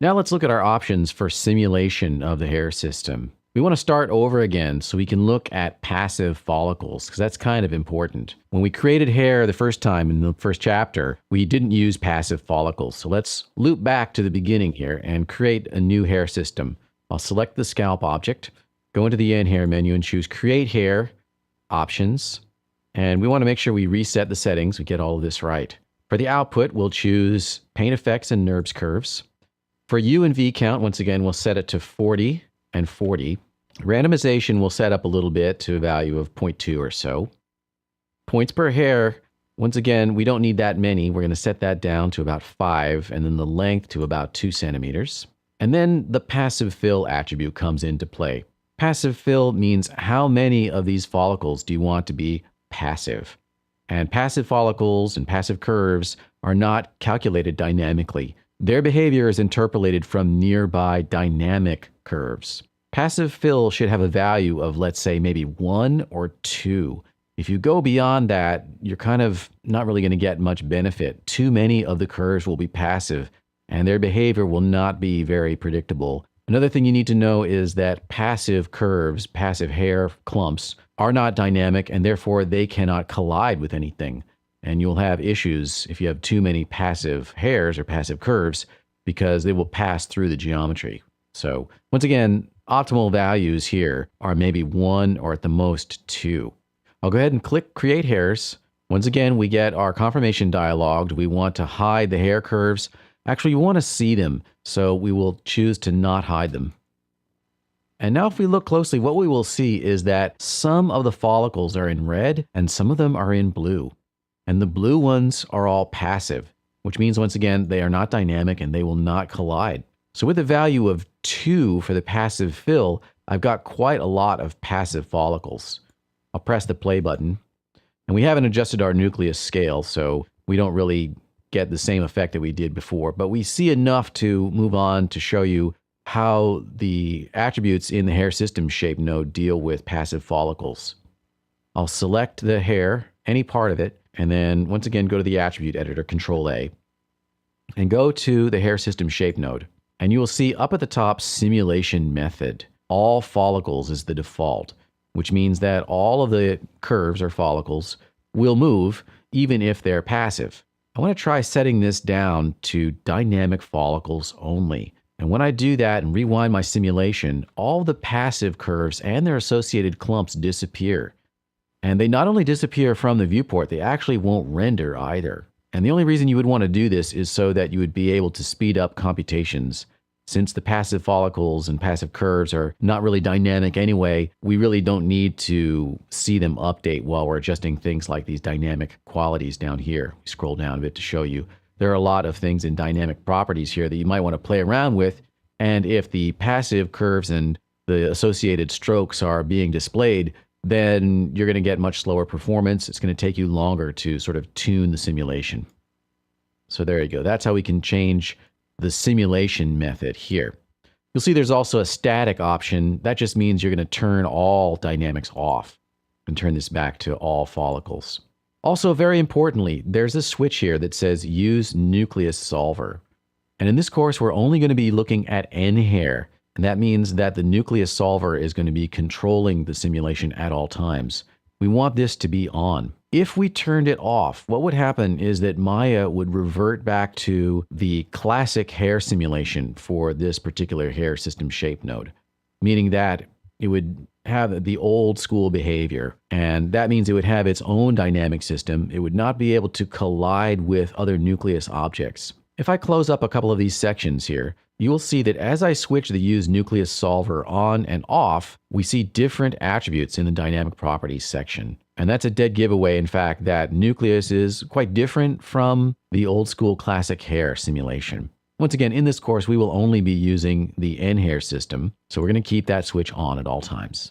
Now let's look at our options for simulation of the hair system. We want to start over again so we can look at passive follicles, because that's kind of important. When we created hair the first time in the first chapter, we didn't use passive follicles. So let's loop back to the beginning here and create a new hair system. I'll select the scalp object, go into the nHair menu and choose Create Hair, Options, and we want to make sure we reset the settings, we get all of this right. For the output, we'll choose Paint Effects and NURBS Curves. For U and V count, once again, we'll set it to 40 and 40. Randomization we'll set up a little bit to a value of 0.2 or so. Points per hair, once again, we don't need that many. We're going to set that down to about 5, and then the length to about 2 centimeters. And then the passive fill attribute comes into play. Passive fill means how many of these follicles do you want to be passive. And passive follicles and passive curves are not calculated dynamically. Their behavior is interpolated from nearby dynamic curves. Passive fill should have a value of, let's say, maybe 1 or 2. If you go beyond that, you're kind of not really going to get much benefit. Too many of the curves will be passive, and their behavior will not be very predictable. Another thing you need to know is that passive curves, passive hair clumps, are not dynamic, and therefore they cannot collide with anything. And you'll have issues if you have too many passive hairs or passive curves, because they will pass through the geometry. So once again, optimal values here are maybe 1 or at the most 2. I'll go ahead and click Create Hairs. Once again, we get our confirmation dialog. Do we want to hide the hair curves? Actually, we want to see them, so we will choose to not hide them. And now if we look closely, what we will see is that some of the follicles are in red and some of them are in blue. And the blue ones are all passive, which means, once again, they are not dynamic and they will not collide. So with a value of 2 for the passive fill, I've got quite a lot of passive follicles. I'll press the play button. And we haven't adjusted our nucleus scale, so we don't really get the same effect that we did before. But we see enough to move on to show you how the attributes in the hair system shape node deal with passive follicles. I'll select the hair, any part of it, and then once again go to the attribute editor, Control A, and go to the hair system shape node. And you will see up at the top, simulation method. All follicles is the default, which means that all of the curves or follicles will move even if they're passive. I want to try setting this down to dynamic follicles only. And when I do that and rewind my simulation, all the passive curves and their associated clumps disappear. And they not only disappear from the viewport, they actually won't render either. And the only reason you would want to do this is so that you would be able to speed up computations. Since the passive follicles and passive curves are not really dynamic anyway, we really don't need to see them update while we're adjusting things like these dynamic qualities down here. We scroll down a bit to show you. There are a lot of things in dynamic properties here that you might want to play around with. And if the passive curves and the associated strokes are being displayed, then you're going to get much slower performance. It's going to take you longer to sort of tune the simulation. So there you go. That's how we can change the simulation method here. You'll see there's also a static option. That just means you're going to turn all dynamics off and turn this back to all follicles. Also, very importantly, there's a switch here that says Use Nucleus Solver. And in this course, we're only going to be looking at nHair. And that means that the Nucleus Solver is going to be controlling the simulation at all times. We want this to be on. If we turned it off, what would happen is that Maya would revert back to the classic hair simulation for this particular hair system shape node, meaning that it would have the old school behavior. And that means it would have its own dynamic system. It would not be able to collide with other nucleus objects. If I close up a couple of these sections here, you will see that as I switch the Use Nucleus Solver on and off, we see different attributes in the dynamic properties section. And that's a dead giveaway, in fact, that nucleus is quite different from the old school classic hair simulation. Once again, in this course, we will only be using the nHair system, so we're going to keep that switch on at all times.